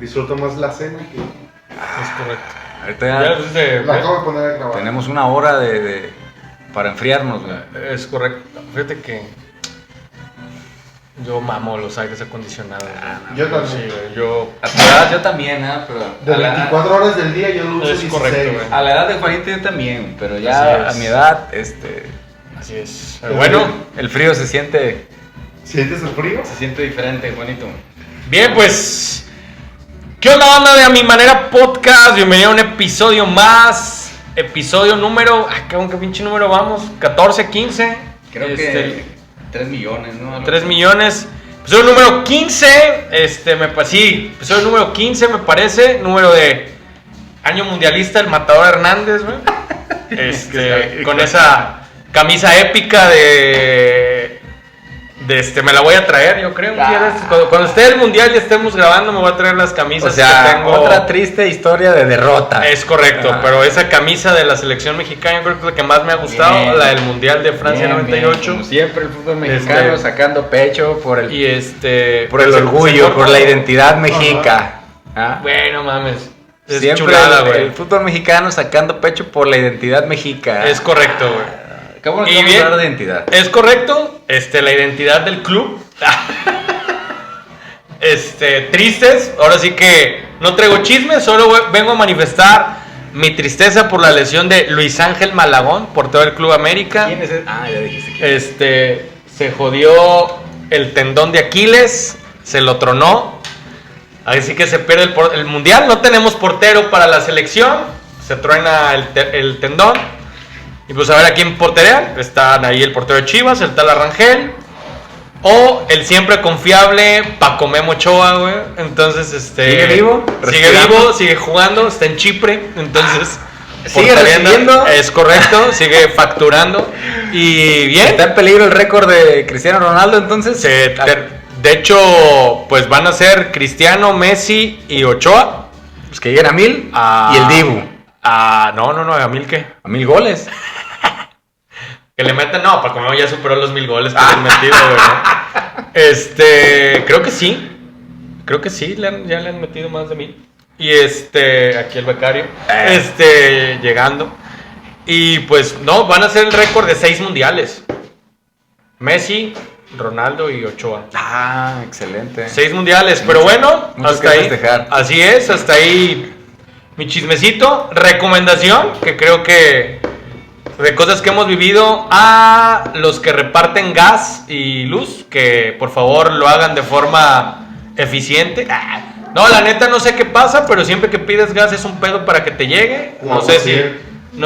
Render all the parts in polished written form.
disfruto más la cena que... Es correcto. Ahorita ya La acabo de poner a grabar. tenemos una hora para enfriarnos, güey. Es correcto. Fíjate que yo mamo los aires acondicionados. Yo también. Sí, güey, yo... A tu edad yo también, pero De a la- 24 horas del día yo lo uso Es 16. correcto, güey. a la edad de Juanito yo también, pero ya Así es. a mi edad, Así es. Pero Bueno, el frío se siente ¿Sientes el frío? diferente, Juanito. bien, pues... ¿Qué onda, banda de A Mi Manera Podcast? Bienvenido a un episodio más. Episodio número... Ay, qué pinche número vamos. 14, 15. Creo que 3 millones, ¿no? 3 millones. Episodio número 15. Sí, episodio número 15 me parece. Número de año mundialista, el Matador Hernández, güey. Con esa camisa épica me la voy a traer, yo creo. Cuando esté el mundial y estemos grabando, me voy a traer las camisas O sea, que tengo. otra triste historia de derrota. Es correcto, pero esa camisa de la selección mexicana, yo creo que es la que más me ha gustado, Bien. la del mundial de Francia Bien, 98. como siempre el fútbol mexicano sacando pecho por el Y por el orgullo, por la identidad mexica. ¿Ah? Bueno, mames. Es Siempre chulada, el güey. fútbol mexicano sacando pecho por la identidad mexica. Es correcto, güey. ¿Cómo Y vamos a bien. hablar de identidad? Es correcto, la identidad del club. Tristes, ahora sí que no traigo chismes, solo vengo a manifestar mi tristeza por la lesión de Luis Ángel Malagón, portero del Club América. ¿Quién es ya dijiste que Se jodió el tendón de Aquiles, se lo tronó. Así que se pierde el mundial. No tenemos portero para la selección. Se truena el tendón. Y pues a ver a quién porterean. Están ahí el portero de Chivas, el tal Arrangel. O el siempre confiable Paco Memo Ochoa, güey. Entonces, ¿Sigue vivo? Sigue ¿Respirando? vivo, sigue jugando, está en Chipre. Entonces, ¿Sigue portereando. recibiendo? Es correcto, sigue facturando. Y bien. ¿Está en peligro el récord de Cristiano Ronaldo entonces? De hecho, pues van a ser Cristiano, Messi y Ochoa. Pues que lleguen a 1000 Ah. y el Dibu. No, ¿a 1000 qué? A 1000 goles. Que le metan, no, Paco Memo ya superó los 1000 goles que le han metido, güey, ¿no? Creo que sí, ya le han metido más de 1000. Y aquí el becario, llegando. Y pues, no, van a ser el récord de 6 mundiales. Messi, Ronaldo y Ochoa. Excelente. 6 mundiales, pero bueno, mucho hasta que ahí. festejar. Así es, hasta ahí mi chismecito. Recomendación, que creo que de cosas que hemos vivido, a los que reparten gas y luz, que por favor lo hagan de forma eficiente. No, la neta no sé qué pasa, pero siempre que pides gas es un pedo para que te llegue. No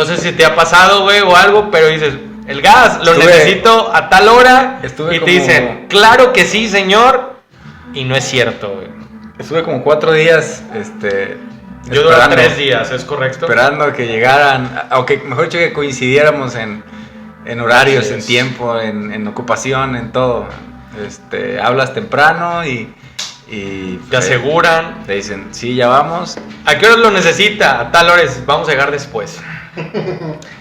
sé si te ha pasado, güey, o algo, pero dices, el gas lo necesito a tal hora y te dicen, claro que sí, señor, y no es cierto, güey. Estuve como 4 días, Yo duré 3 días, es correcto. esperando que llegaran, aunque mejor dicho que coincidiéramos en horarios, Así en es. tiempo, en ocupación, en todo. Hablas temprano y Te aseguran. te dicen, sí, ya vamos. ¿A qué horas lo necesita? A tal hora vamos a llegar después.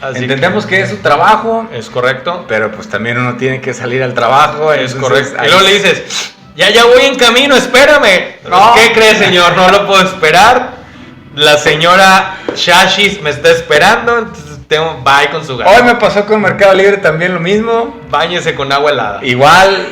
Así Entendemos que es su trabajo, es correcto. pero pues también uno tiene que salir al trabajo. Es entonces, correcto. Y luego le dices, ya voy en camino, espérame. No. ¿Qué cree, señor? No lo puedo esperar. La señora Shashis me está esperando, entonces va con su gato. Hoy me pasó con Mercado Libre también lo mismo. Báñese con agua helada. Igual,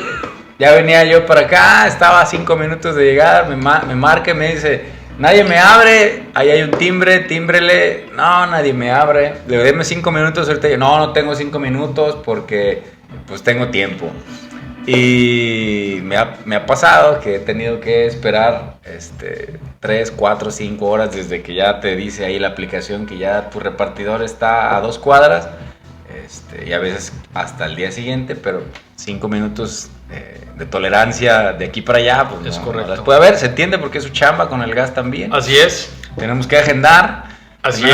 ya venía yo para acá, estaba a 5 minutos de llegar, me marca y me dice, nadie me abre, ahí hay un timbre, tímbrele. No, nadie me abre. Le digo, deme 5 minutos, ahorita yo, no tengo 5 minutos porque pues tengo tiempo. Y me ha pasado que he tenido que esperar 3, 4, 5 horas desde que ya te dice ahí la aplicación que ya tu repartidor está a 2 cuadras. Y a veces hasta el día siguiente, pero 5 minutos de tolerancia de aquí para allá, pues Es no correcto. las puede haber, se entiende porque es su chamba con el gas también. Así es. Tenemos que agendar, Así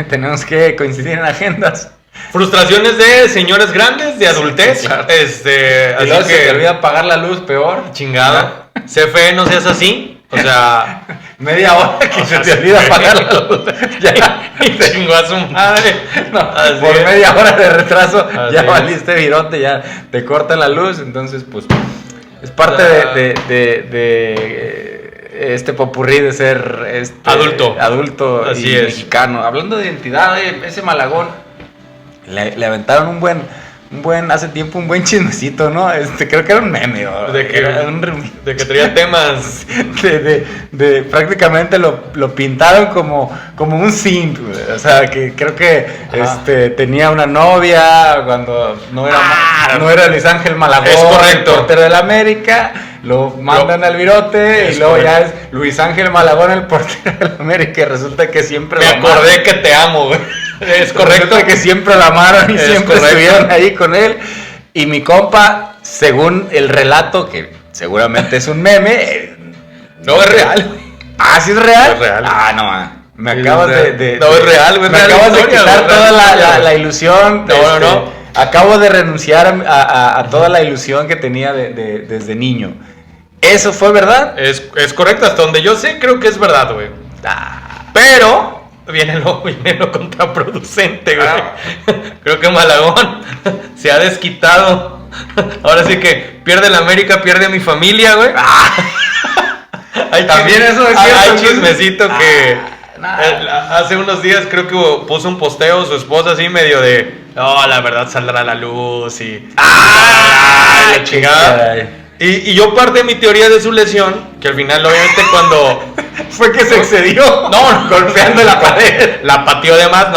tenemos que coincidir en agendas. Frustraciones de señores grandes, de adultez. Sí, claro. Así Y luego se te que, olvida pagar la luz, peor. chingado. CFE, no seas así. O sea, Media hora que se te olvida pagar la luz. Ya, y chingó a su madre. no, Así por es. media hora de retraso Así ya es. valiste virote, ya te corta la luz. Entonces, pues, es parte este popurrí de ser adulto Así y es. mexicano. Hablando de identidad, ese Malagón le aventaron un buen hace tiempo un buen chismecito, ¿no? Creo que era un meme, ¿o? De que, Era de que traía temas. de prácticamente lo pintaron como un simp, güey. O sea, que creo que tenía una novia cuando no era Luis Ángel Malagón, Es correcto. el portero del América, lo mandan al virote y luego ya es Luis Ángel Malagón, el portero del América, y resulta que siempre Me acordé que te amo, güey. Es correcto. Resulta que siempre lo amaron y Es siempre correcto. estuvieron ahí con él. Y mi compa, según el relato, que seguramente es un meme. No, es real, güey. Ah, ¿sí es real? Es real. Ah, no, me Sí, acabas es real. de No, es real, güey, me es real acabas historia, de quitar güey, toda real historia, la ilusión. No. Acabo de renunciar a toda la ilusión que tenía desde niño. ¿Eso fue verdad? Es correcto, hasta donde yo sé, creo que es verdad, güey. Pero viene lo contraproducente, güey. Creo que Malagón se ha desquitado. Ahora sí que pierde la América, pierde mi familia, güey. También eso es cierto, Hay entonces. chismecito que hace unos días creo que puso un posteo su esposa así medio de, no, la verdad saldrá a la luz y la chingada. caray. Y yo parte de mi teoría de su lesión, que al final obviamente cuando Fue que se excedió. no, golpeando la pared. la pateó de más,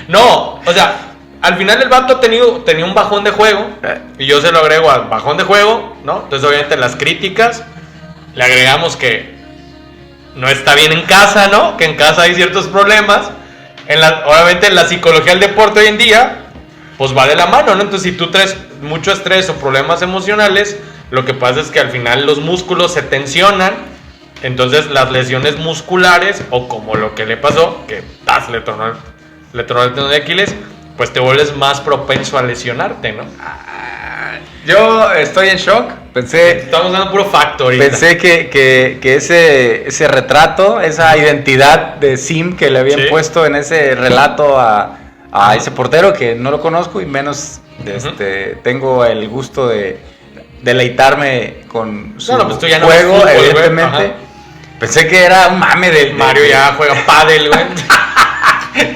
no, o sea, al final el vato tenía un bajón de juego y yo se lo agrego al bajón de juego, ¿no? Entonces obviamente en las críticas le agregamos que no está bien en casa, ¿no? Que en casa hay ciertos problemas. Obviamente en la psicología del deporte hoy en día, pues va de la mano, ¿no? Entonces si tú traes mucho estrés o problemas emocionales, lo que pasa es que al final los músculos se tensionan. Entonces las lesiones musculares, o como lo que le pasó, que le tronó el tendón de Aquiles, pues te vuelves más propenso a lesionarte, ¿no? Yo estoy en shock. Estamos dando puro facto ahorita. Pensé que ese retrato, esa identidad de Sim que le habían Sí. puesto en ese relato a ese portero, que no lo conozco y menos tengo el gusto de deleitarme con su No, pues tú ya no ves juego, fútbol, güey. evidentemente. Ajá. Pensé que era un mame de Mario ya juega pádel, güey.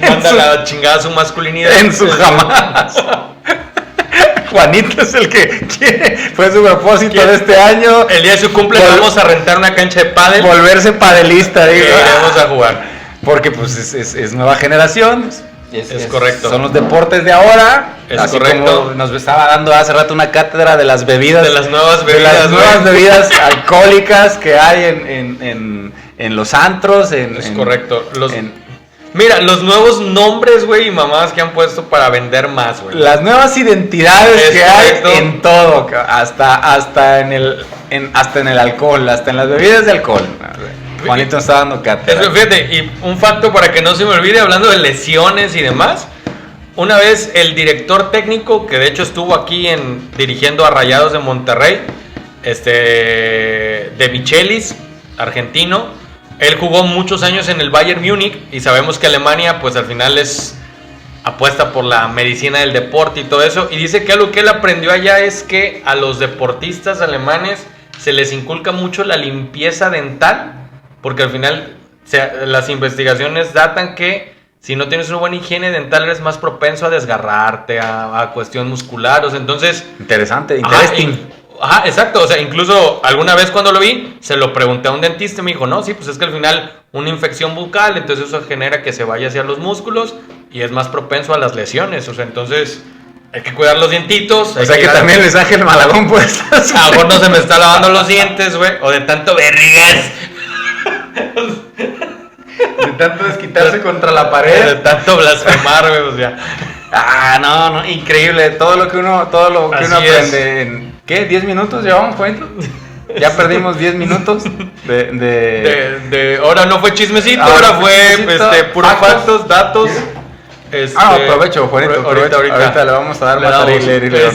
Manda la chingada a su masculinidad. en su jamás. Juanito es el que quiere, fue su propósito de este año. El día de su cumple vamos a rentar una cancha de pádel. Volverse padelista, Y digo. iremos a jugar. Porque pues es nueva generación. Es correcto. Son los deportes de ahora. Es así correcto. como nos estaba dando hace rato una cátedra de las bebidas. De las nuevas de bebidas, las nuevas güey. bebidas alcohólicas que hay en los antros. Es correcto. en Mira, los nuevos nombres, güey, y mamás que han puesto para vender más, güey. las nuevas identidades Es que correcto. hay en todo. Hasta en el alcohol, hasta en las bebidas de alcohol. Juanito nos está dando cátedra. Fíjate, y un facto para que no se me olvide, hablando de lesiones y demás. Una vez el director técnico, que de hecho estuvo aquí dirigiendo a Rayados de Monterrey, de Michelis, argentino, él jugó muchos años en el Bayern Múnich y sabemos que Alemania pues al final es apuesta por la medicina del deporte y todo eso, y dice que algo que él aprendió allá es que a los deportistas alemanes se les inculca mucho la limpieza dental, porque al final las investigaciones datan que si no tienes una buena higiene dental eres más propenso a desgarrarte, a cuestión muscular, o sea, entonces... Interesante, Ajá, interesting. Ajá, exacto, o sea, incluso alguna vez cuando lo vi, se lo pregunté a un dentista y me dijo, no, sí, pues es que al final una infección bucal, entonces eso genera que se vaya hacia los músculos y es más propenso a las lesiones, o sea, entonces hay que cuidar los dientitos. O sea que también Luis Ángel Malagón puede estar. A lo mejor no se me está lavando los dientes, güey, o de tanto verrigas. De tanto desquitarse contra la De pared. tanto blasfemar, güey, o sea. No, increíble. Todo lo que uno Así aprende en. ¿Qué? ¿10 minutos llevamos, Juanito? Ya perdimos 10 minutos Ahora no fue chismecito, ahora fue chismecito, puros factos. factos, datos. Aprovecho, Juanito. Ahorita le vamos a dar más damos. alegría.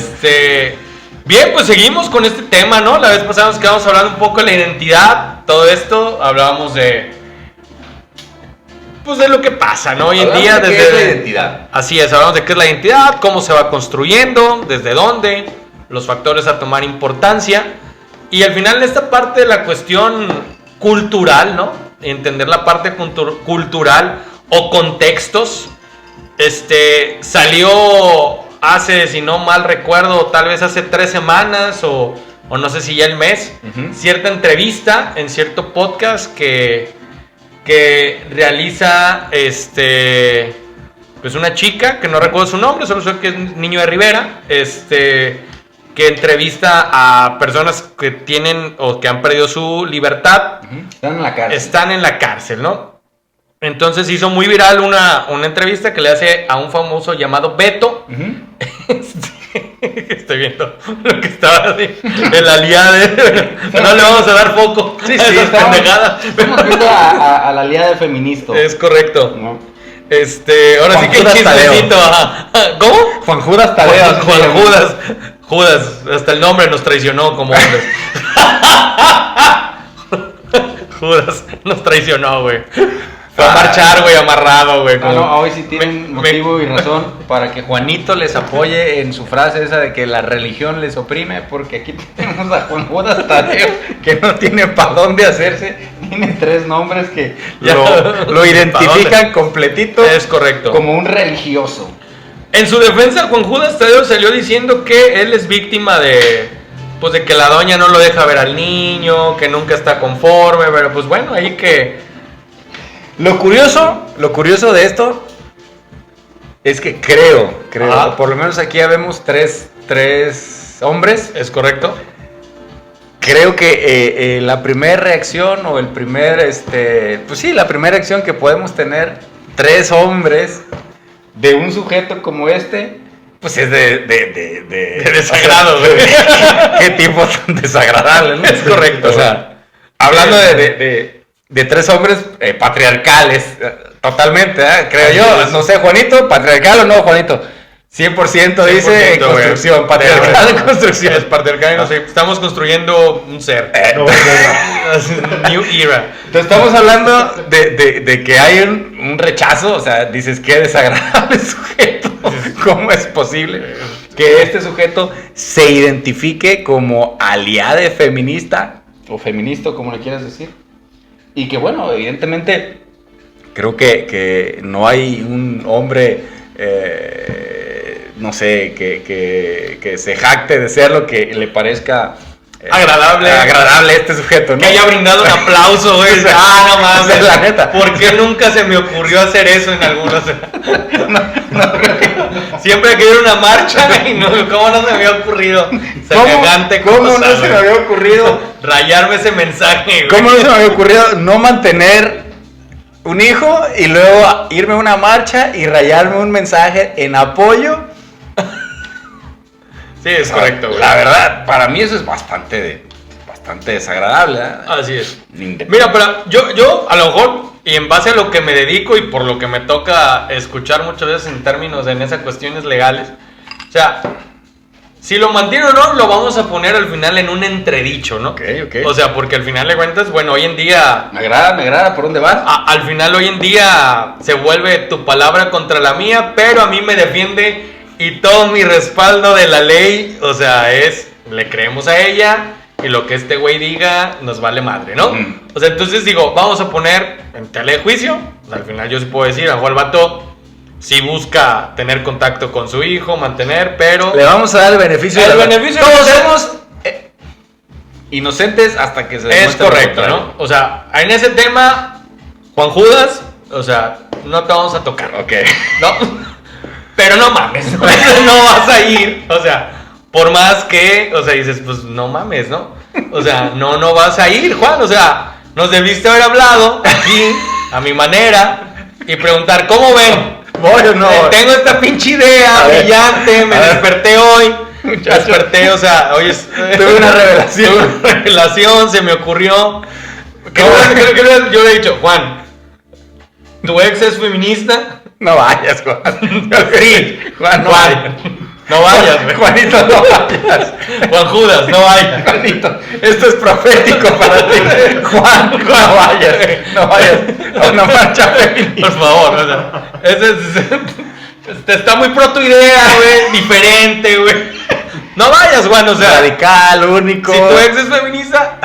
Bien, pues seguimos con este tema, ¿no? La vez pasada nos quedamos hablando un poco de la identidad, todo esto, hablábamos de lo que pasa, ¿no? Hoy en día ¿Qué es la identidad? Así es, hablamos de qué es la identidad, cómo se va construyendo, desde dónde, los factores a tomar importancia. Y al final, en esta parte de la cuestión, cultural, ¿no? Entender la parte cultural o contextos. Salió hace, si no mal recuerdo, tal vez hace 3 semanas o no sé si ya el mes, cierta entrevista en cierto podcast que realiza pues una chica que no recuerdo su nombre, solo sé que es Niño de Rivera, que entrevista a personas que tienen o que han perdido su libertad. Están en la cárcel. Están en la cárcel, ¿no? Entonces hizo muy viral una entrevista que le hace a un famoso llamado Beto. Estoy viendo lo que estaba así, el aliade. No le vamos a dar foco Sí, a esas pendejadas. Estamos viendo a la aliada feminista. Es correcto. ¿No? Ahora sí que Juan Judas chismecito. ¿Cómo? Juan Judas Tadeo. Juan Judas. Judas, hasta el nombre nos traicionó como hombres. Judas nos traicionó, güey. Fue a marchar, güey, amarrado, güey. No, hoy sí tienen motivo y razón para que Juanito les apoye en su frase esa de que la religión les oprime, porque aquí tenemos a Juan Judas Tadeo, que no tiene para dónde hacerse, tiene 3 nombres que lo identifican completito. Es correcto. Como un religioso. En su defensa, Juan Judas Tadeo salió diciendo que él es víctima de que la doña no lo deja ver al niño, que nunca está conforme, pero pues bueno, ahí que... Lo curioso de esto es que creo, por lo menos aquí ya vemos tres hombres. ¿Es correcto? Creo que la primera reacción o el primer, pues sí, la primera reacción que podemos tener 3 hombres de un sujeto como pues es de desagrado, güey. ¿Qué tipo tan desagradable, ¿no? Es correcto. O sea, hablando de 3 hombres patriarcales, totalmente, creo yo. No sé, Juanito, ¿patriarcal o no, Juanito? 100% dice 100%, construcción, güey. patriarcal de construcción. Es patriarcal, no sé. Estamos construyendo un ser. New era. Entonces estamos hablando de que hay un rechazo, o sea, dices, qué desagradable sujeto. ¿Cómo es posible que este sujeto se identifique como aliade feminista o feminista, como le quieras decir? Y que bueno, evidentemente creo que no hay un hombre, no sé, que se jacte de ser lo que le parezca agradable a este sujeto, ¿no? Que haya brindado un aplauso, güey. No mames, la neta. ¿Por qué nunca se me ocurrió hacer eso en algunos? Siempre he querido una marcha y ¿cómo no se me había ocurrido? ¿Cómo no se me había ocurrido rayarme ese mensaje, güey? ¿Cómo no se me había ocurrido no mantener un hijo y luego irme a una marcha y rayarme un mensaje en apoyo? Sí, es correcto, güey. La verdad, para mí eso es bastante desagradable, ¿eh? Así es. Mira, pero yo a lo mejor, y en base a lo que me dedico y por lo que me toca escuchar muchas veces en términos en esas cuestiones legales, o sea, si lo mantiene o no, lo vamos a poner al final en un entredicho, ¿no? Ok. O sea, porque al final de cuentas, bueno, hoy en día... Me agrada, ¿por dónde vas? Al final hoy en día se vuelve tu palabra contra la mía, pero a mí me defiende y todo mi respaldo de la ley, o sea, le creemos a ella y lo que este güey diga nos vale madre, ¿no? O sea, entonces digo, vamos a poner en tela de juicio, o sea, al final yo sí puedo decir, a Juan Vato sí busca tener contacto con su hijo, mantener, pero... Le vamos a dar el beneficio de la beneficio. Todos somos inocentes hasta que se demuestre. Es correcto, ¿no? O sea, en ese tema, Juan Judas, o sea, no te vamos a tocar. Ok. ¿No? Pero no mames, no vas a ir, o sea, por más que, o sea, dices, pues no mames, ¿no? O sea, no vas a ir, Juan, o sea, nos debiste haber hablado aquí, a mi manera, y preguntar, ¿cómo ven? ¿Voy o no? Tengo esta pinche idea brillante, me desperté hoy, desperté, o sea, hoy tuve una revelación. Tuve una revelación, se me ocurrió, yo le he dicho, Juan, ¿tu ex es feminista? No vayas, Juan. Sí, Juan, no vayas, güey. Juanito, no vayas. Juan Judas, no vayas. Juanito, esto es profético para ti. Juan, no vayas. No vayas a una marcha feminista. Por favor, o sea, está muy pro tu idea, güey, diferente, güey. No vayas, Juan, o sea. Radical, único. Si tu ex es feminista,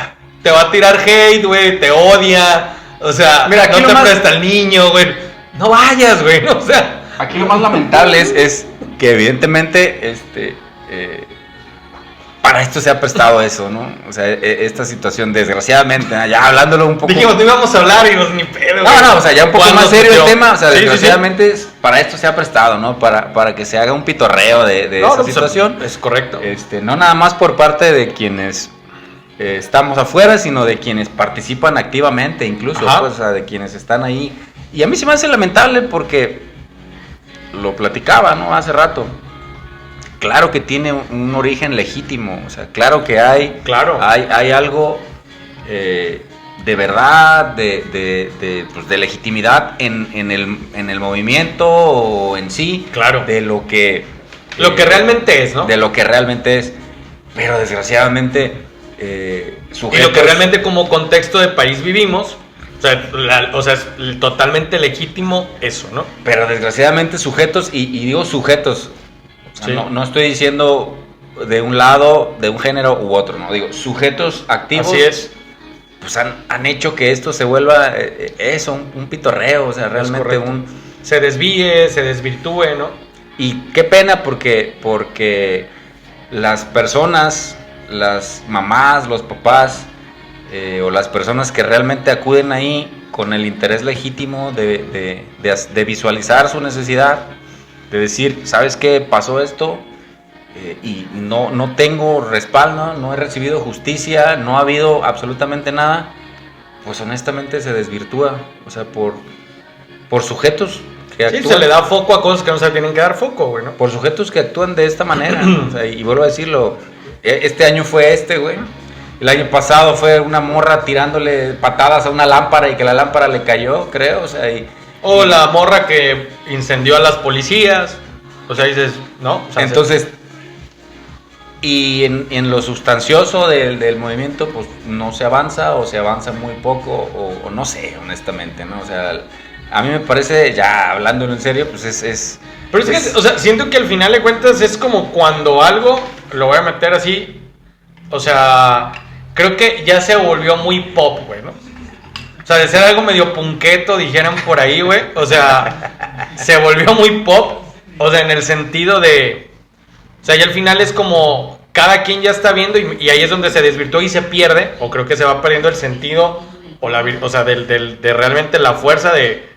te va a tirar hate, güey, te odia, o sea, Mira, aquí no lo te más- presta el niño, güey, no vayas, güey, o sea, Aquí lo más lamentable es que evidentemente para esto se ha prestado eso, ¿no? O sea, esta situación, desgraciadamente, ya hablándolo un poco... dijimos, no íbamos a hablar y nos ni pedo, güey. No, o sea, ya un poco ¿Cuándo más serio el surgió? tema, o sea, Sí, sí, sí. desgraciadamente para esto se ha prestado, ¿no? Para que se haga un pitorreo de No, esa no, pues, situación. es correcto. No nada más por parte de quienes estamos afuera, sino de quienes participan activamente, incluso, Ajá. pues, o sea, de quienes están ahí. Y a mí se me hace lamentable porque lo platicaba, ¿no? Hace rato. Claro que tiene un origen legítimo, o sea, claro que Claro. hay algo de verdad, pues, de legitimidad en el movimiento o en sí, Claro. de lo que realmente es, ¿no? de lo que realmente es, pero desgraciadamente Y sujetos, lo que realmente como contexto de país vivimos, o sea, es totalmente legítimo eso, ¿no? pero desgraciadamente sujetos, y digo sujetos, o sea, Sí. no estoy diciendo de un lado, de un género u otro, no digo sujetos activos, Así es. pues han hecho que esto se vuelva eso, un pitorreo, o sea, Es realmente correcto. un... Se desvíe, se desvirtúe, ¿no? Y qué pena porque las personas, las mamás, los papás o las personas que realmente acuden ahí con el interés legítimo de visualizar su necesidad, de decir, ¿sabes qué? Pasó esto y no tengo respaldo, no he recibido justicia, no ha habido absolutamente nada, pues honestamente se desvirtúa, o sea, por sujetos que Sí, actúan, se le da foco a cosas que no se tienen que dar foco, güey, ¿no? por sujetos que actúan de esta manera, ¿no? O sea, y vuelvo a decirlo, este año fue güey. El año pasado fue una morra tirándole patadas a una lámpara y que la lámpara le cayó, creo, o sea, O la morra que incendió a las policías. O sea, dices, ¿no? O sea, entonces, y en lo sustancioso del movimiento, pues no se avanza o se avanza muy poco o no sé, honestamente, ¿no? O sea, a mí me parece, ya hablándolo en serio, pues es Pero es que, o sea, siento que al final de cuentas es como cuando algo, lo voy a meter así, o sea, creo que ya se volvió muy pop, güey, ¿no? O sea, de ser algo medio punqueto, dijeran por ahí, güey, o sea, se volvió muy pop, o sea, en el sentido de, o sea, y al final es como, cada quien ya está viendo y ahí es donde se desvirtuó y se pierde, o creo que se va perdiendo el sentido, o sea, de realmente la fuerza de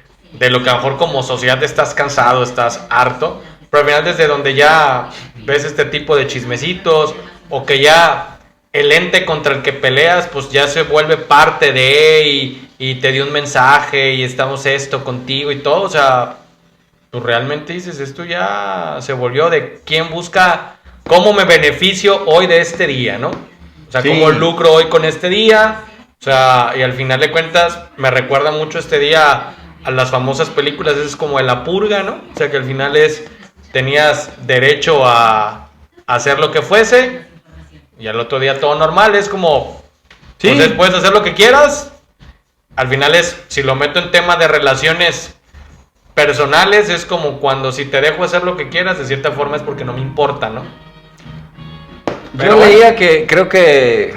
lo que a lo mejor como sociedad estás cansado, estás harto, pero al final desde donde ya ves este tipo de chismecitos o que ya el ente contra el que peleas pues ya se vuelve parte de y te dio un mensaje y estamos esto contigo y todo, o sea, pues realmente dices, esto ya se volvió de quién busca cómo me beneficio hoy de este día, ¿no? O sea, Sí. cómo lucro hoy con este día, o sea, y al final de cuentas me recuerda mucho este día a las famosas películas, es como de la purga, ¿no? O sea, que al final tenías derecho a hacer lo que fuese y al otro día todo normal, es como, Sí. entonces puedes hacer lo que quieras, al final si lo meto en tema de relaciones personales, es como cuando si te dejo hacer lo que quieras, de cierta forma es porque no me importa, ¿no? Yo leía que creo que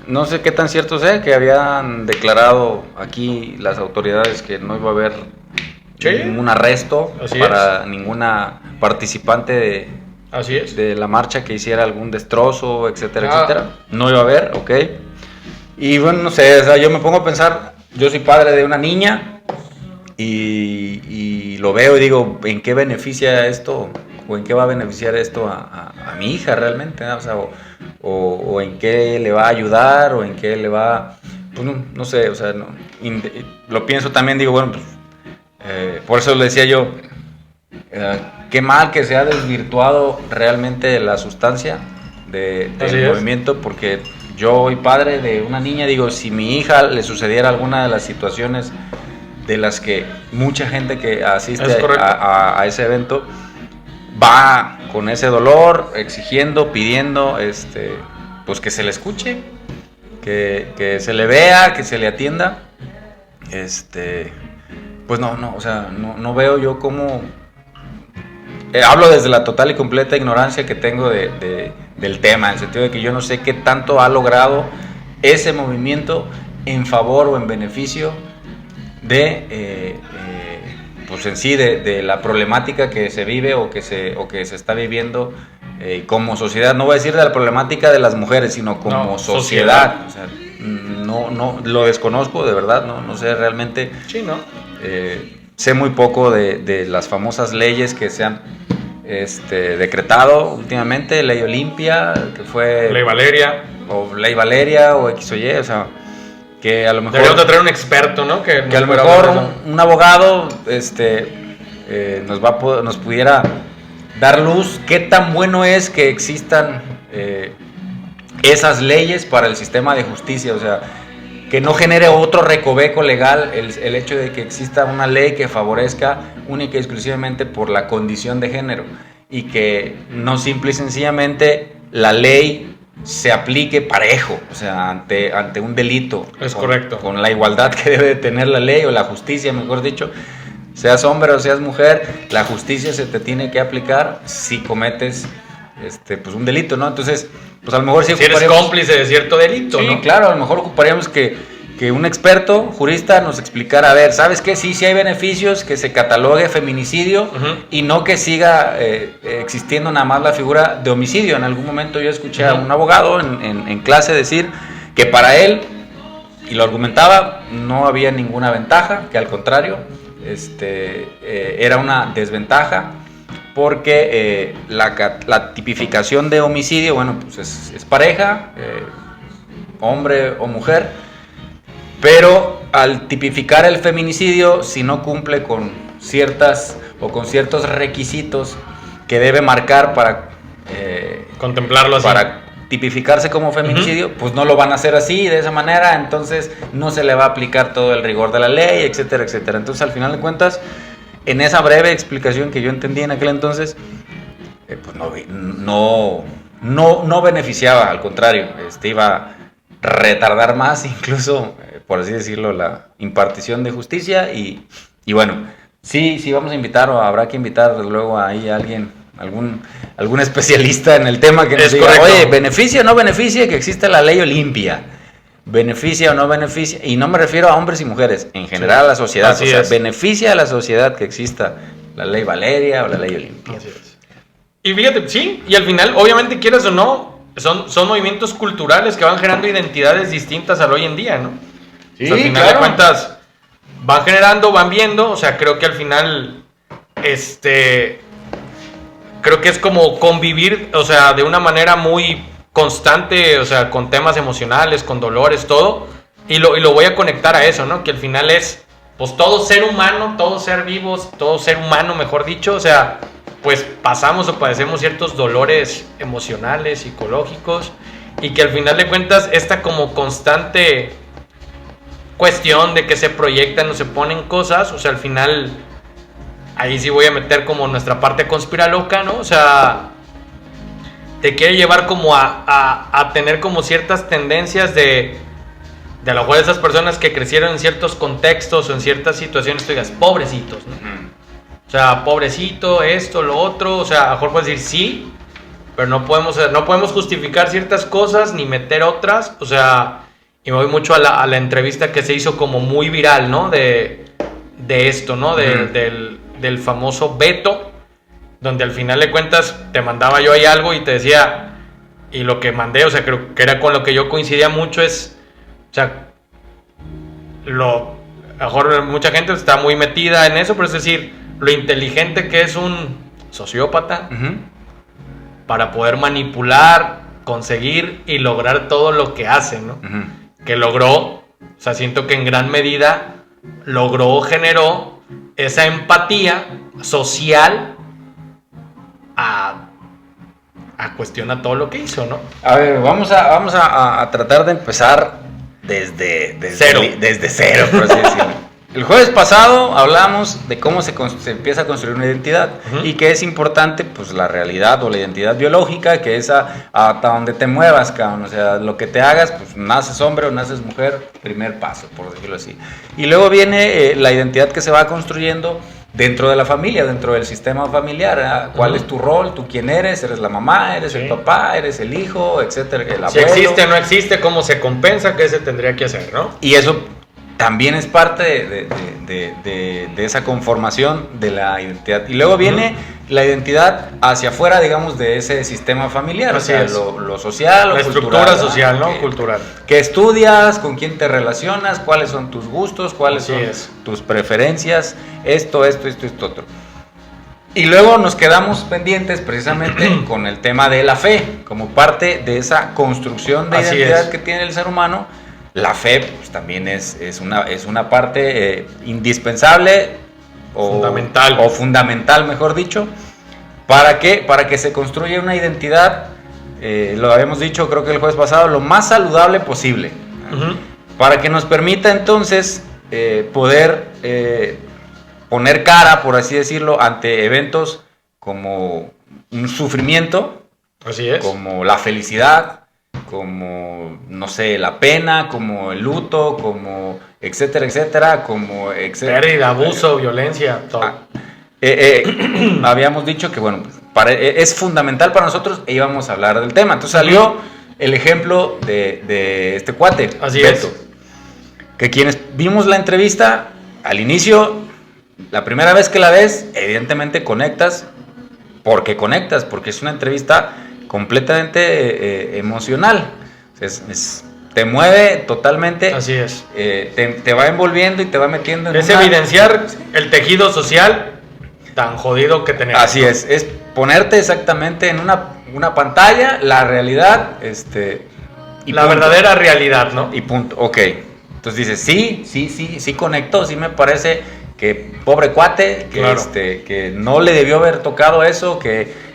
no sé qué tan cierto sea que habían declarado aquí las autoridades que no iba a haber Sí. ningún arresto Así para ninguna participante Así es. de la marcha que hiciera algún destrozo, etcétera, Ah. etcétera. No iba a haber, ok. Y bueno, no sé, o sea, yo me pongo a pensar, yo soy padre de una niña y lo veo y digo, ¿en qué beneficia esto? ¿O en qué va a beneficiar esto a mi hija realmente? ¿No? O sea, o en qué le va a ayudar, o en qué le va... Pues no sé, o sea, lo pienso también, digo, bueno, pues, por eso le decía yo, qué mal que se ha desvirtuado realmente la sustancia del movimiento, porque yo hoy padre de una niña, digo, si mi hija le sucediera alguna de las situaciones de las que mucha gente que asiste a ese evento va con ese dolor, exigiendo, pidiendo, pues que se le escuche, que se le vea, que se le atienda, pues no, o sea, no veo yo cómo, hablo desde la total y completa ignorancia que tengo del tema, en el sentido de que yo no sé qué tanto ha logrado ese movimiento en favor o en beneficio de, pues en sí, de la problemática que se vive o que se está viviendo como sociedad. No voy a decir de la problemática de las mujeres, sino como sociedad. O sea, no lo desconozco, de verdad, no sé realmente. Sí, ¿no? Sé muy poco de las famosas leyes que se han decretado últimamente, Ley Olimpia, que fue... Ley Valeria. O Ley Valeria, o X o Y, o sea, que a lo mejor... Deberíamos de traer un experto, ¿no? Que a lo mejor un abogado nos pudiera dar luz qué tan bueno es que existan esas leyes para el sistema de justicia, o sea, que no genere otro recoveco legal el hecho de que exista una ley que favorezca única y exclusivamente por la condición de género, y que no simple y sencillamente la ley se aplique parejo, o sea, ante un delito. Es correcto. Con la igualdad que debe de tener la ley, o la justicia, mejor dicho. Seas hombre o seas mujer, la justicia se te tiene que aplicar si cometes pues un delito, ¿no? Entonces, pues a lo mejor si eres cómplice de cierto delito, sí, ¿no? Claro, a lo mejor ocuparíamos que un experto, jurista, nos explicara, a ver, ¿sabes qué? Sí hay beneficios, que se catalogue feminicidio, y no que siga existiendo nada más la figura de homicidio. En algún momento yo escuché a un abogado en clase decir que para él, y lo argumentaba, no había ninguna ventaja, que al contrario, era una desventaja, porque la tipificación de homicidio, bueno, pues es pareja, hombre o mujer, pero al tipificar el feminicidio, si no cumple con ciertos requisitos que debe marcar para contemplarlo así, para tipificarse como feminicidio, pues no lo van a hacer así, de esa manera, entonces no se le va a aplicar todo el rigor de la ley, etcétera, etcétera. Entonces, al final de cuentas, en esa breve explicación que yo entendí en aquel entonces, pues no beneficiaba, al contrario, iba a retardar más, incluso, por así decirlo, la impartición de justicia. Y bueno, sí vamos a invitar, o habrá que invitar luego ahí a alguien, algún especialista en el tema, que nos diga, oye, ¿beneficia o no beneficia que exista la Ley Olimpia? ¿Beneficia o no beneficia? Y no me refiero a hombres y mujeres, en general a la sociedad. Así es. ¿Beneficia a la sociedad que exista la Ley Valeria o la Ley Olimpia? Así es. Y fíjate, sí, y al final, obviamente, quieras o no, son movimientos culturales que van generando identidades distintas al hoy en día, ¿no? Sí, o sea, al final de cuentas, van generando, van viendo, o sea, creo que al final, creo que es como convivir, o sea, de una manera muy constante, o sea, con temas emocionales, con dolores, todo, y lo voy a conectar a eso, ¿no? Que al final es, pues, todo ser humano, todo ser vivos, todo ser humano, mejor dicho, o sea, pues pasamos o padecemos ciertos dolores emocionales, psicológicos, y que al final de cuentas esta como constante cuestión de que se proyectan o se ponen cosas, o sea, al final ahí sí voy a meter como nuestra parte conspiraloca, ¿no? O sea, te quiere llevar como a tener como ciertas tendencias de a lo mejor esas personas que crecieron en ciertos contextos o en ciertas situaciones, tú digas, pobrecitos, ¿no? O sea, pobrecito, esto, lo otro, o sea, a lo mejor puedes decir sí, pero no podemos justificar ciertas cosas ni meter otras, o sea, y me voy mucho a la entrevista que se hizo como muy viral, ¿no? De esto, ¿no? Del famoso Beto, donde al final de cuentas te mandaba yo ahí algo y te decía, y lo que mandé, o sea, creo que era con lo que yo coincidía mucho, es, o sea, a lo mejor mucha gente está muy metida en eso, pero es decir, lo inteligente que es un sociópata para poder manipular, conseguir y lograr todo lo que hace, ¿no? Que logró, o sea, siento que en gran medida generó esa empatía social a cuestionar todo lo que hizo, ¿no? A ver, vamos a tratar de empezar desde cero, por así decirlo. El jueves pasado hablamos de cómo se empieza a construir una identidad, y que es importante, pues, la realidad o la identidad biológica, que es hasta donde te muevas, cabrón. O sea, lo que te hagas, pues naces hombre o naces mujer, primer paso, por decirlo así. Y luego viene la identidad que se va construyendo dentro de la familia, dentro del sistema familiar. ¿Cuál es tu rol? ¿Tú quién eres? ¿Eres la mamá? ¿Eres el papá? ¿Eres el hijo? Etcétera, el abuelo. Si existe o no existe, ¿cómo se compensa? ¿Qué se tendría que hacer, no? Y eso también es parte de esa conformación de la identidad. Y luego viene la identidad hacia afuera, digamos, de ese sistema familiar. Así o sea, es. lo social, lo La cultural, estructura social, ¿no? ¿Qué, Cultural. qué estudias? ¿Con quién te relacionas? ¿Cuáles son tus gustos? ¿Cuáles Así son es. tus preferencias? Esto, otro. Y luego nos quedamos pendientes precisamente con el tema de la fe, como parte de esa construcción de Así identidad es. que tiene el ser humano. La fe pues, también es una parte indispensable Fundamental. o fundamental, mejor dicho. ¿Para qué? Para que se construya una identidad, lo habíamos dicho creo que el jueves pasado, lo más saludable posible. Ujú. Para que nos permita entonces poder poner cara, por así decirlo, ante eventos como un sufrimiento, Así es. como la felicidad, como, no sé, la pena, como el luto, como etcétera, como etcétera. Pérdida, abuso, violencia, todo. Habíamos dicho que, bueno, es fundamental para nosotros e íbamos a hablar del tema. Entonces salió el ejemplo de este cuate, Así Beto, es. que quienes vimos la entrevista, al inicio, la primera vez que la ves, evidentemente conectas, porque es una entrevista completamente emocional. Te mueve totalmente. Así es. Te va envolviendo y te va metiendo en Es una... evidenciar el tejido social tan jodido que tenemos. Así ¿no? es ponerte exactamente en una pantalla, la realidad, y La punto. verdadera realidad, ¿no? Y punto, ok. Entonces dices, sí conectó, sí me parece que pobre cuate, que, Claro. Que no le debió haber tocado eso, que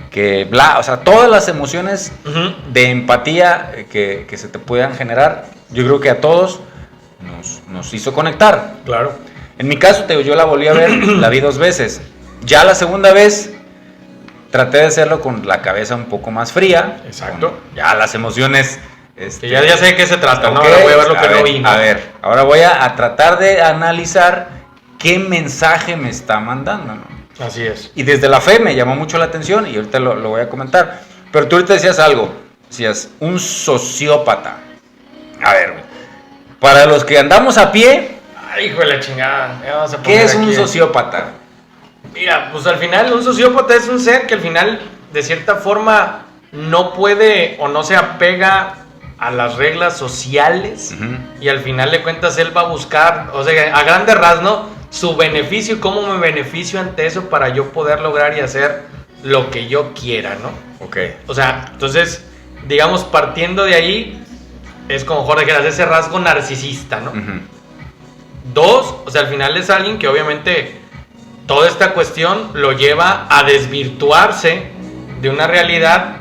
bla, o sea, todas las emociones Ujú. de empatía que se te puedan generar, yo creo que a todos nos hizo conectar. Claro. En mi caso, yo la volví a ver, la vi 2 veces. Ya la segunda vez traté de hacerlo con la cabeza un poco más fría. Exacto. Con ya las emociones. Que ya sé de qué se trata, ¿no? ok, Ahora voy a ver lo que no ver, vi, ¿no? A ver, ahora voy a tratar de analizar qué mensaje me está mandando, ¿no? Así es. Y desde la fe me llamó mucho la atención y ahorita lo voy a comentar. Pero tú ahorita decías algo, decías, un sociópata. A ver, para los que andamos a pie, Ay, hijo de la chingada. Ya vamos a ¿qué poner es un aquí. sociópata? Mira, pues al final un sociópata es un ser que al final de cierta forma no puede o no se apega a las reglas sociales. Ujú. Y al final de cuentas él va a buscar, o sea, a grandes rasgos, ¿no? Su beneficio y cómo me beneficio ante eso para yo poder lograr y hacer lo que yo quiera, ¿no? Ok. O sea, entonces, digamos, partiendo de ahí, es como Jorge dijera, ese rasgo narcisista, ¿no? Ujú. 2, o sea, al final es alguien que obviamente toda esta cuestión lo lleva a desvirtuarse de una realidad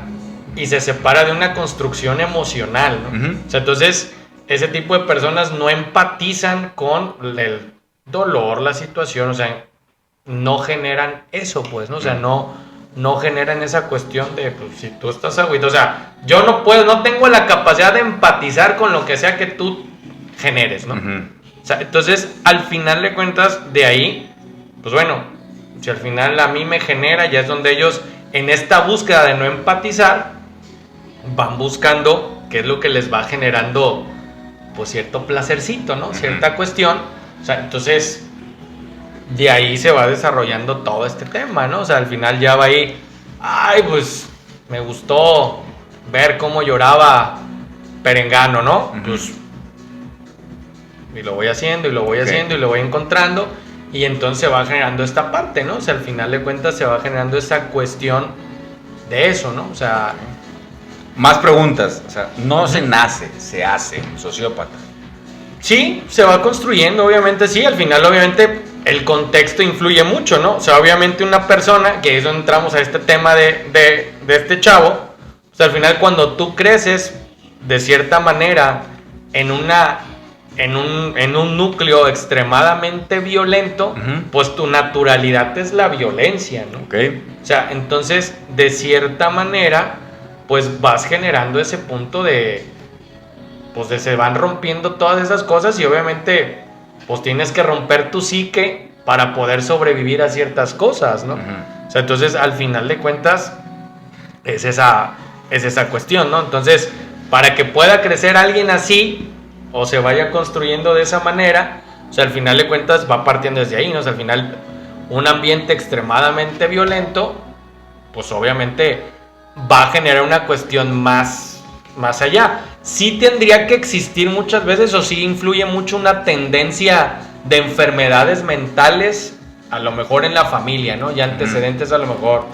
y se separa de una construcción emocional, ¿no? Ujú. O sea, entonces, ese tipo de personas no empatizan con el dolor, la situación, o sea, no generan eso, pues, ¿no? O sea, no generan esa cuestión de, pues, si tú estás agüito, o sea, yo no puedo, no tengo la capacidad de empatizar con lo que sea que tú generes, ¿no? Ujú. O sea, entonces, al final de cuentas, de ahí, pues bueno, si al final a mí me genera, ya es donde ellos, en esta búsqueda de no empatizar, van buscando qué es lo que les va generando, pues cierto placercito, ¿no? Cierta cuestión. O sea, entonces, de ahí se va desarrollando todo este tema, ¿no? O sea, al final ya va ahí, ay, pues me gustó ver cómo lloraba Perengano, ¿no? Ujú. Pues, y lo voy haciendo, y lo voy Ok. haciendo, y lo voy encontrando, y entonces se va generando esta parte, ¿no? O sea, al final de cuentas se va generando esa cuestión de eso, ¿no? O sea, Más preguntas. O sea, no se nace, se hace sociópata. sí, se va construyendo, obviamente sí, al final obviamente el contexto influye mucho, ¿no? O sea, obviamente una persona, que es donde entramos a este tema de este chavo, o sea, al final cuando tú creces de cierta manera en un núcleo extremadamente violento, Ujú. pues tu naturalidad es la violencia, ¿no? Ok. O sea, entonces, de cierta manera, pues vas generando ese punto de, pues se van rompiendo todas esas cosas y obviamente, pues tienes que romper tu psique para poder sobrevivir a ciertas cosas, ¿no? Ujú. O sea, entonces al final de cuentas es esa cuestión, ¿no? Entonces, para que pueda crecer alguien así o se vaya construyendo de esa manera, o sea, al final de cuentas va partiendo desde ahí, ¿no? O sea, al final un ambiente extremadamente violento, pues obviamente va a generar una cuestión más allá. Sí tendría que existir muchas veces, o sí influye mucho una tendencia de enfermedades mentales, a lo mejor en la familia, ¿no? Ya antecedentes a lo mejor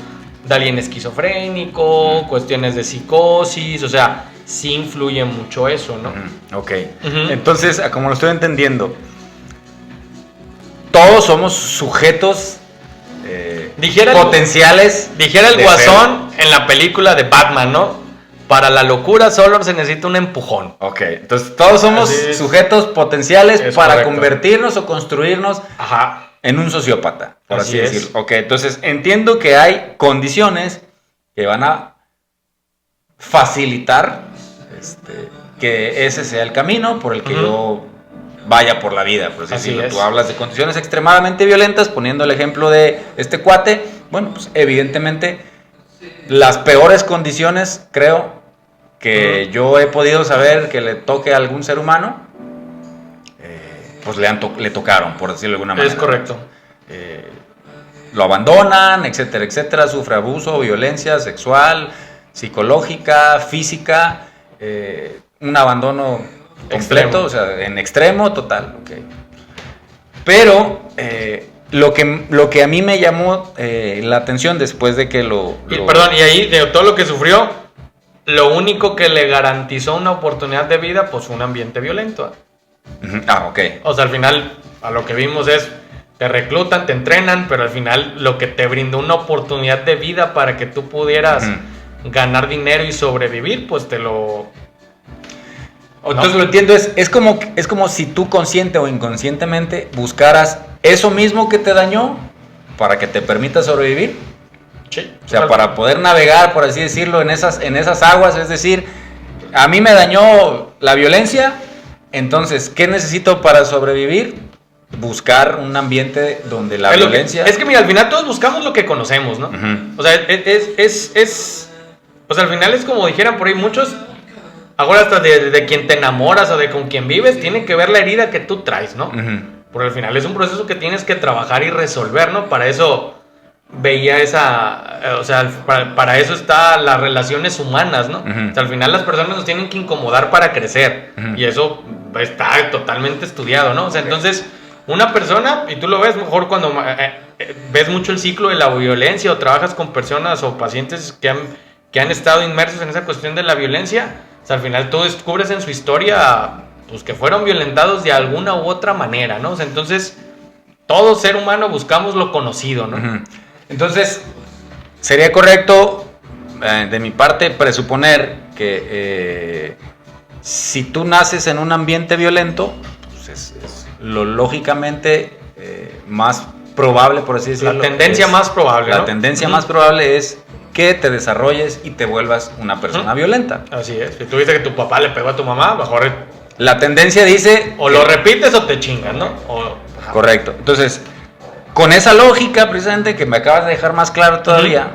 de alguien esquizofrénico, cuestiones de psicosis, o sea, sí influye mucho eso, ¿no? Ok. Ujú. Entonces, como lo estoy entendiendo, todos somos sujetos Dijera el- potenciales. Dijera el de Guasón en la película de Batman, ¿no? Para la locura solo se necesita un empujón. Ok, entonces todos somos Así es. sujetos potenciales Es para correcto. convertirnos o construirnos Ajá. en un sociópata, por así, Así es. decirlo. Ok, entonces entiendo que hay condiciones que van a facilitar que ese sea el camino por el que yo vaya por la vida, por así Así decirlo. es. Tú hablas de condiciones extremadamente violentas, poniendo el ejemplo de este cuate. Bueno, pues evidentemente las peores condiciones, creo, que yo he podido saber que le toque a algún ser humano, pues le tocaron, por decirlo de alguna manera. Es correcto. Lo abandonan, etcétera, etcétera, sufre abuso, violencia sexual, psicológica, física, un abandono completo, Extremo. o sea, en extremo, total, ok. Pero lo que a mí me llamó la atención después de que Perdón, y ahí, de todo lo que sufrió, lo único que le garantizó una oportunidad de vida, pues fue un ambiente violento. Ujú. Ah, ok. O sea, al final, a lo que vimos es, te reclutan, te entrenan, pero al final lo que te brindó una oportunidad de vida para que tú pudieras ganar dinero y sobrevivir, pues te lo... Entonces lo entiendo, es como si tú consciente o inconscientemente buscaras eso mismo que te dañó para que te permita sobrevivir. Sí, O sea, para poder navegar, por así decirlo, en esas aguas. Es decir, a mí me dañó la violencia, entonces, ¿qué necesito para sobrevivir? Buscar un ambiente donde la violencia... Es que mira, al final todos buscamos lo que conocemos, ¿no? Ujú. O sea, o sea, al final es como dijeran por ahí muchos, ahora hasta de quien te enamoras o de con quien vives, tiene que ver la herida que tú traes, ¿no? Ujú. Porque al final es un proceso que tienes que trabajar y resolver, ¿no? Para eso veía o sea, para eso están las relaciones humanas, ¿no? Ujú. O sea, al final las personas nos tienen que incomodar para crecer. Ujú. Y eso está totalmente estudiado, ¿no? O sea, entonces, una persona, y tú lo ves mejor cuando ves mucho el ciclo de la violencia o trabajas con personas o pacientes que han estado inmersos en esa cuestión de la violencia, o sea, al final tú descubres en su historia, pues, que fueron violentados de alguna u otra manera, ¿no? O sea, entonces, todo ser humano buscamos lo conocido, ¿no? Ujú. Entonces, sería correcto, de mi parte, presuponer que si tú naces en un ambiente violento, pues es lo lógicamente más probable, por así decirlo. La tendencia más probable, La ¿no? tendencia Ujú. más probable es que te desarrolles y te vuelvas una persona violenta. Así es. Si tú dices que tu papá le pegó a tu mamá, mejor La tendencia dice... o lo repites o te chingas, ¿no? Ajá. Correcto. Entonces, con esa lógica, precisamente, que me acabas de dejar más claro todavía,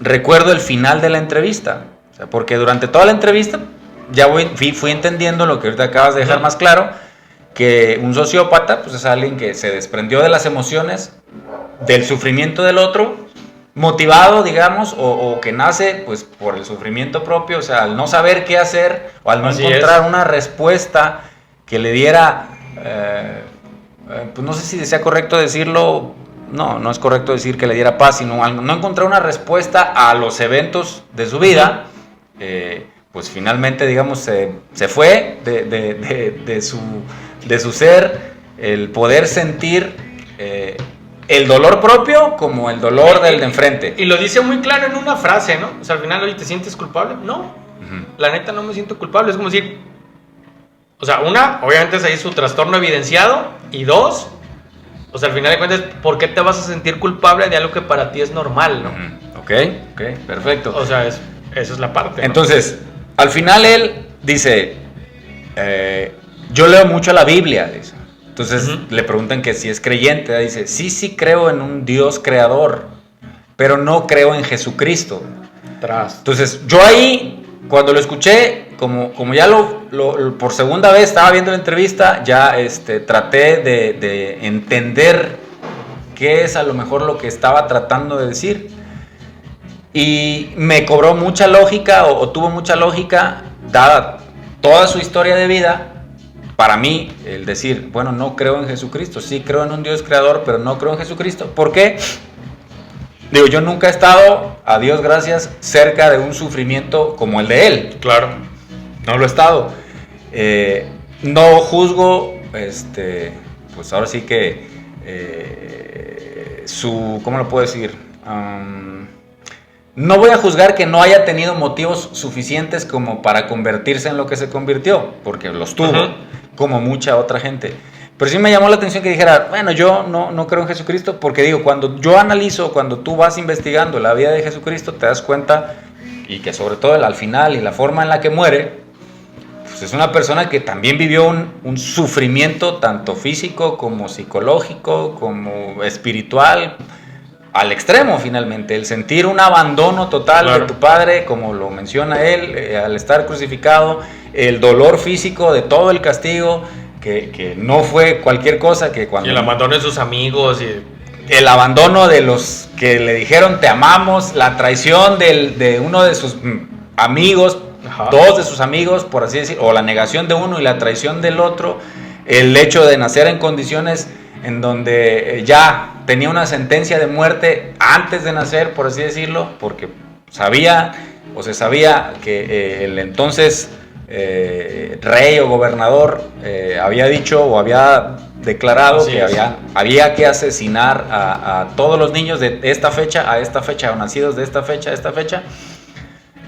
recuerdo el final de la entrevista. O sea, porque durante toda la entrevista ya fui entendiendo lo que ahorita acabas de dejar más claro, que un sociópata pues es alguien que se desprendió de las emociones, del sufrimiento del otro, motivado, digamos, o que nace pues por el sufrimiento propio, o sea, al no saber qué hacer o al no Así encontrar es. una respuesta que le diera, pues no sé si sea correcto decirlo, no es correcto decir que le diera paz, sino al no encontrar una respuesta a los eventos de su vida, pues finalmente, digamos, se fue de su ser el poder sentir el dolor propio como el dolor del de enfrente. Y lo dice muy claro en una frase, ¿no? O sea, al final, oye, ¿te sientes culpable? No, Ujú. la neta no me siento culpable. Es como decir, o sea, una, obviamente es ahí su trastorno evidenciado. Y dos, o sea, al final de cuentas, ¿por qué te vas a sentir culpable de algo que para ti es normal, no? Ujú. Ok, perfecto. O sea, esa es la parte, ¿no? Entonces, al final él dice, yo leo mucho la Biblia, dice. Entonces le preguntan que si es creyente. Dice, sí creo en un Dios creador, pero no creo en Jesucristo. Entonces yo ahí, cuando lo escuché, como ya por segunda vez estaba viendo la entrevista, ya traté de entender qué es a lo mejor lo que estaba tratando de decir. Y me cobró mucha lógica, o tuvo mucha lógica, dada toda su historia de vida. Para mí, el decir, bueno, no creo en Jesucristo, sí creo en un Dios creador, pero no creo en Jesucristo. ¿Por qué? Digo, yo nunca he estado, a Dios gracias, cerca de un sufrimiento como el de él. Claro. No lo he estado. No juzgo, pues ahora sí que ¿cómo lo puedo decir? No voy a juzgar que no haya tenido motivos suficientes como para convertirse en lo que se convirtió, porque los tuvo, como mucha otra gente. Pero sí me llamó la atención que dijera, bueno, yo no creo en Jesucristo, porque digo, cuando yo analizo, cuando tú vas investigando la vida de Jesucristo, te das cuenta, y que sobre todo al final y la forma en la que muere, pues es una persona que también vivió un sufrimiento tanto físico como psicológico, como espiritual, al extremo finalmente, el sentir un abandono total de tu padre, como lo menciona él, al estar crucificado, el dolor físico de todo el castigo, que no fue cualquier cosa, que cuando... Y el abandono de sus amigos el abandono de los que le dijeron te amamos, la traición de uno de sus amigos, dos de sus amigos, por así decir, o la negación de uno y la traición del otro, el hecho de nacer en condiciones en donde ya tenía una sentencia de muerte antes de nacer, por así decirlo, porque se sabía que el entonces rey o gobernador había dicho o había declarado que había que asesinar a todos los niños de esta fecha a esta fecha, o nacidos de esta fecha a esta fecha.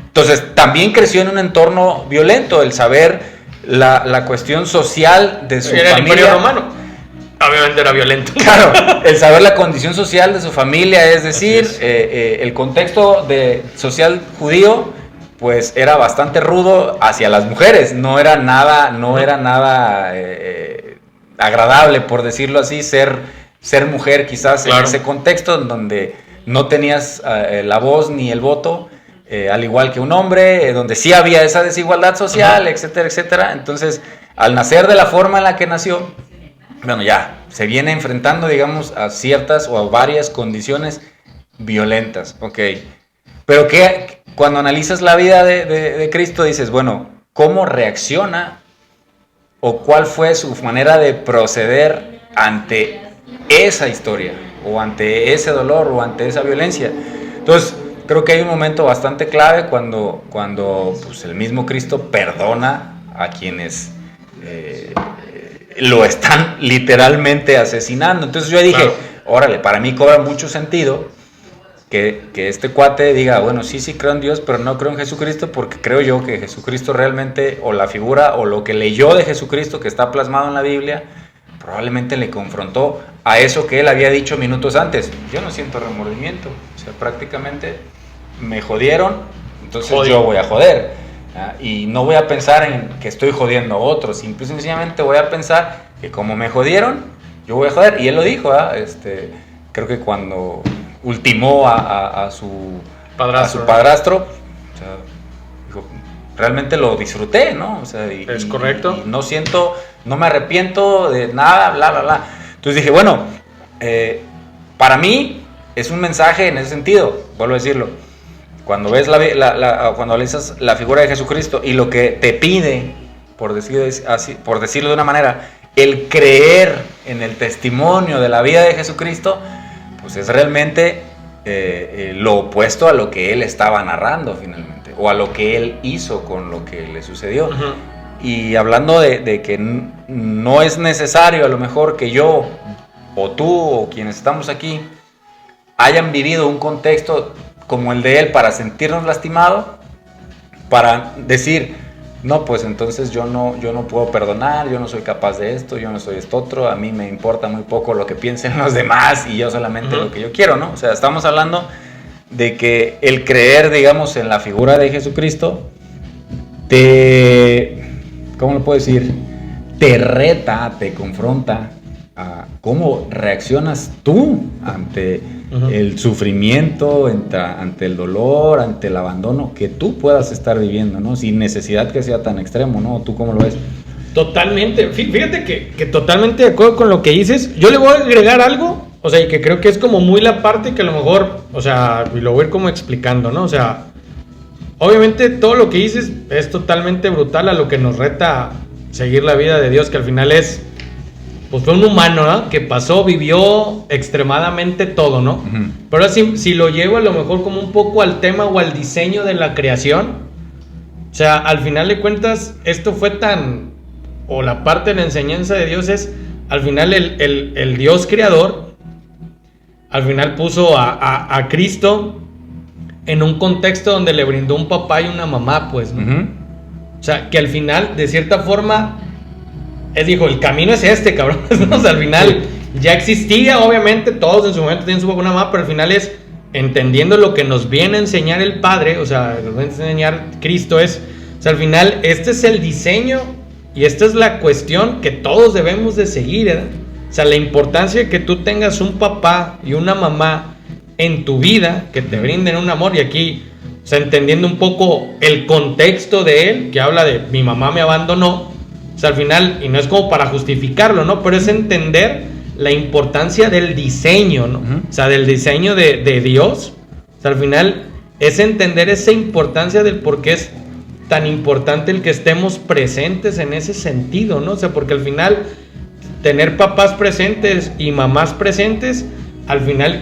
Entonces también creció en un entorno violento, el saber la cuestión social de su familia. El Imperio Romano obviamente era violento. Claro, el saber la condición social de su familia, es decir, el contexto social judío, pues era bastante rudo hacia las mujeres, no era nada agradable, por decirlo así, ser mujer quizás en ese contexto en donde no tenías la voz ni el voto, al igual que un hombre, donde sí había esa desigualdad social, etcétera, etcétera. Entonces, al nacer de la forma en la que nació, bueno, ya se viene enfrentando, digamos, a ciertas o a varias condiciones violentas, ok. Pero que cuando analizas la vida de Cristo dices, bueno, ¿cómo reacciona o cuál fue su manera de proceder ante esa historia o ante ese dolor o ante esa violencia? Entonces, creo que hay un momento bastante clave cuando pues, el mismo Cristo perdona a quienes lo están literalmente asesinando. Entonces yo dije, órale, para mí cobra mucho sentido que este cuate diga, bueno, sí creo en Dios, pero no creo en Jesucristo, porque creo yo que Jesucristo realmente, o la figura, o lo que leyó de Jesucristo que está plasmado en la Biblia, probablemente le confrontó a eso que él había dicho minutos antes. Yo no siento remordimiento, o sea, prácticamente me jodieron, entonces yo voy a joder. Y no voy a pensar en que estoy jodiendo a otros, simple y sencillamente voy a pensar que como me jodieron, yo voy a joder. Y él lo dijo, creo que cuando ultimó a su padrastro, o sea, dijo, realmente lo disfruté, ¿no? O sea, es correcto. Y no me arrepiento de nada, bla, bla, bla. Entonces dije, bueno, para mí es un mensaje en ese sentido, vuelvo a decirlo. Cuando ves cuando analizas la figura de Jesucristo y lo que te pide, por decirlo de una manera, el creer en el testimonio de la vida de Jesucristo, pues es realmente lo opuesto a lo que él estaba narrando finalmente, o a lo que él hizo con lo que le sucedió. Y hablando de que no es necesario a lo mejor que yo, o tú, o quienes estamos aquí, hayan vivido un contexto como el de él para sentirnos lastimados, para decir, no, pues entonces yo no puedo perdonar, yo no soy capaz de esto, yo no soy esto otro, a mí me importa muy poco lo que piensen los demás y yo solamente lo que yo quiero, ¿no? O sea, estamos hablando de que el creer, digamos, en la figura de Jesucristo ¿cómo lo puedo decir? Te reta, te confronta cómo reaccionas tú ante el sufrimiento, ante el dolor, ante el abandono que tú puedas estar viviendo, ¿no? Sin necesidad que sea tan extremo, ¿no? ¿Tú cómo lo ves? Totalmente, fíjate que totalmente de acuerdo con lo que dices. Yo le voy a agregar algo, o sea, y que creo que es como muy la parte que a lo mejor, o sea, y lo voy a ir como explicando, ¿no? O sea, obviamente todo lo que dices es totalmente brutal a lo que nos reta seguir la vida de Dios, que al final es, pues fue un humano, ¿no? Que pasó, vivió extremadamente todo, ¿no? Pero si lo llevo a lo mejor como un poco al tema o al diseño de la creación, o sea, al final de cuentas, esto fue tan, o la parte de la enseñanza de Dios es, al final el Dios creador, al final puso a Cristo en un contexto donde le brindó un papá y una mamá, pues, ¿no? O sea, que al final, de cierta forma, él dijo, el camino es este, cabrón, ¿no? O sea, al final ya existía, obviamente, todos en su momento tienen su papá y una mamá, pero al final es, entendiendo lo que nos viene a enseñar el Padre, o sea, nos viene a enseñar Cristo, es, o sea, al final, este es el diseño y esta es la cuestión que todos debemos de seguir, ¿eh? O sea, la importancia de que tú tengas un papá y una mamá en tu vida, que te brinden un amor, y aquí, o sea, entendiendo un poco el contexto de él, que habla de mi mamá me abandonó, o sea, al final, y no es como para justificarlo, ¿no? Pero es entender la importancia del diseño, ¿no? O sea, del diseño de Dios. O sea, al final es entender esa importancia del por qué es tan importante el que estemos presentes en ese sentido, ¿no? O sea, porque al final tener papás presentes y mamás presentes, al final,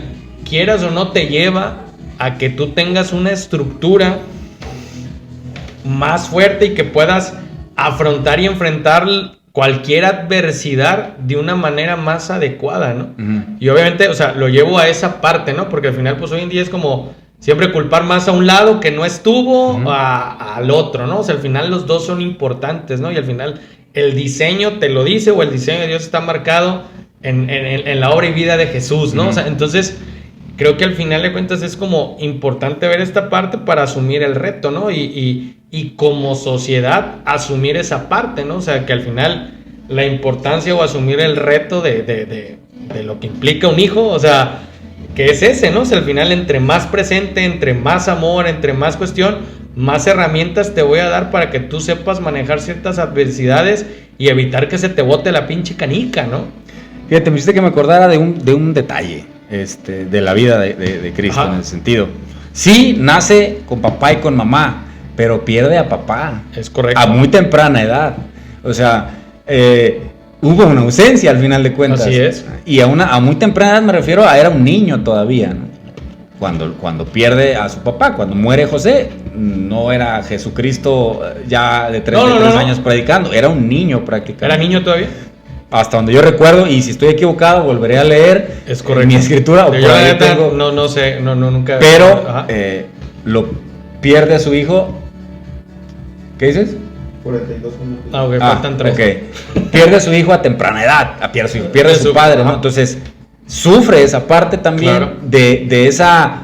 quieras o no, te lleva a que tú tengas una estructura más fuerte y que puedas afrontar y enfrentar cualquier adversidad de una manera más adecuada, ¿no? Y obviamente, o sea, lo llevo a esa parte, ¿no? Porque al final, pues hoy en día es como siempre culpar más a un lado que no estuvo al otro, ¿no? O sea, al final los dos son importantes, ¿no? Y al final el diseño te lo dice, o el diseño de Dios está marcado en la obra y vida de Jesús, ¿no? O sea, entonces creo que al final de cuentas es como importante ver esta parte para asumir el reto, ¿no? Y como sociedad asumir esa parte, ¿no? O sea, que al final la importancia o asumir el reto de lo que implica un hijo, o sea, que es ese, ¿no? O sea, al final entre más presente, entre más amor, entre más cuestión, más herramientas te voy a dar para que tú sepas manejar ciertas adversidades y evitar que se te bote la pinche canica, ¿no? Fíjate, me hiciste que me acordara de un detalle de la vida de Cristo. Ajá. En el sentido. Sí, nace con papá y con mamá, pero pierde a papá. Es correcto. A muy temprana edad. O sea, hubo una ausencia al final de cuentas. Así es. Y a muy temprana edad me refiero a era un niño todavía, ¿no? Cuando pierde a su papá, cuando muere José, no era Jesucristo ya de 33 años predicando, era un niño prácticamente. ¿Era niño todavía? Hasta donde yo recuerdo, y si estoy equivocado, volveré a leer mi escritura. O yo tengo... no sé, nunca. Pero lo pierde a su hijo. ¿Qué dices? 42 minutos. Ok, faltan 3. Okay. Pierde a su hijo a temprana edad, pierde a su padre, ¿no? Entonces, sufre esa parte también, claro, de esa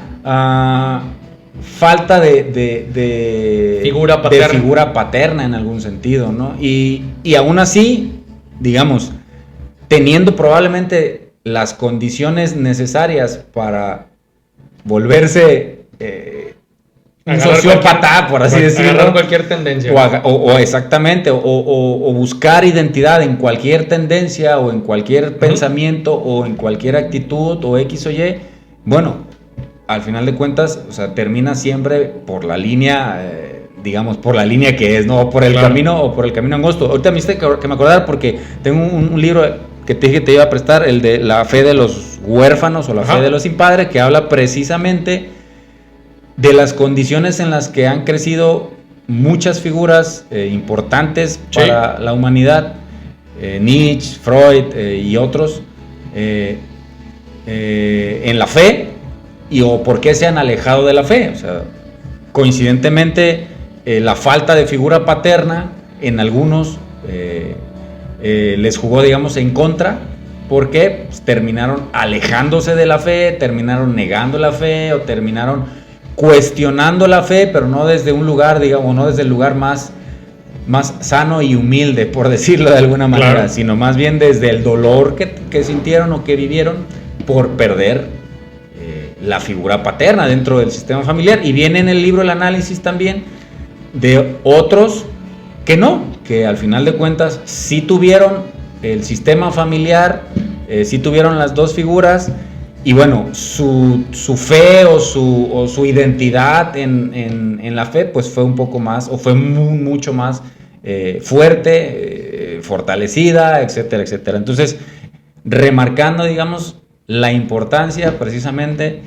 falta de figura paterna en algún sentido, ¿no? Y aún así, digamos, teniendo probablemente las condiciones necesarias para volverse un sociópata, por así decirlo. Agarrar cualquier tendencia. O exactamente, o buscar identidad en cualquier tendencia, o en cualquier pensamiento, o en cualquier actitud, o X o Y. Bueno, al final de cuentas, o sea, termina siempre por la línea, digamos, por la línea que es, ¿no? O por el camino, o por el camino angosto. Ahorita me hiciste que me acordara porque tengo un libro que te dije que te iba a prestar, el de La fe de los huérfanos, o la fe de los sin padre, que habla precisamente de las condiciones en las que han crecido muchas figuras importantes para la humanidad, Nietzsche, Freud y otros, en la fe, o por qué se han alejado de la fe. O sea, coincidentemente, la falta de figura paterna en algunos les jugó, digamos, en contra, porque pues, terminaron alejándose de la fe, terminaron negando la fe, o terminaron cuestionando la fe, pero no desde un lugar, digamos, no desde el lugar más más sano y humilde, por decirlo de alguna manera, Claro. sino más bien desde el dolor que sintieron o que vivieron por perder la figura paterna dentro del sistema familiar. Y viene en el libro el análisis también de otros que al final de cuentas sí tuvieron el sistema familiar, sí tuvieron las dos figuras, y bueno, su fe o su identidad en la fe pues fue un poco más, o fue mucho más fuerte, fortalecida, etcétera, etcétera. Entonces, remarcando, digamos, la importancia precisamente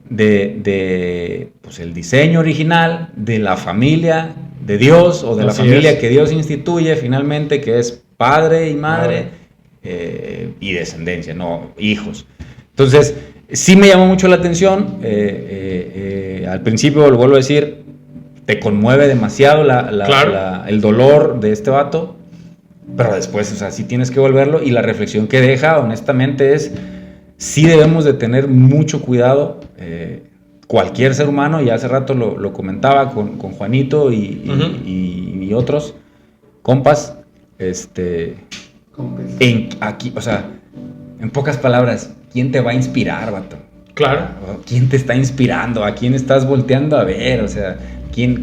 de pues, el diseño original de la familia de Dios, o de la Así familia es. que Dios instituye finalmente, que es padre y madre, y descendencia, no hijos. Entonces, sí me llamó mucho la atención. Al principio, lo vuelvo a decir, te conmueve demasiado Claro. el dolor de este vato, pero después, o sea, sí tienes que volverlo, y la reflexión que deja, honestamente, es sí debemos de tener mucho cuidado, cualquier ser humano, y hace rato lo comentaba con Juanito y otros compas, aquí, o sea, en pocas palabras, ¿quién te va a inspirar, vato? Claro. ¿Quién te está inspirando? ¿A quién estás volteando a ver? O sea, ¿quién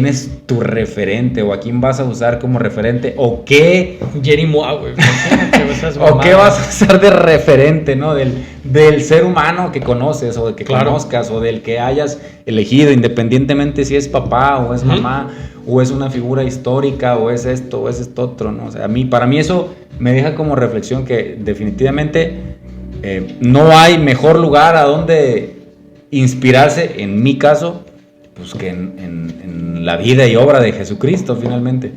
es tu referente? ¿O a quién vas a usar como referente? ¿O qué? Jerry Moa, güey. Imagínate, esas ¿O qué mamadas. vas a usar de referente, ¿no? Del ser humano que conoces, o de que Claro. conozcas, o del que hayas elegido, independientemente si es papá o es Ujú. mamá, o es una figura histórica, o es esto, o es esto otro, ¿no? O sea, para mí eso me deja como reflexión que definitivamente no hay mejor lugar a donde inspirarse, en mi caso, pues que en la vida y obra de Jesucristo, finalmente.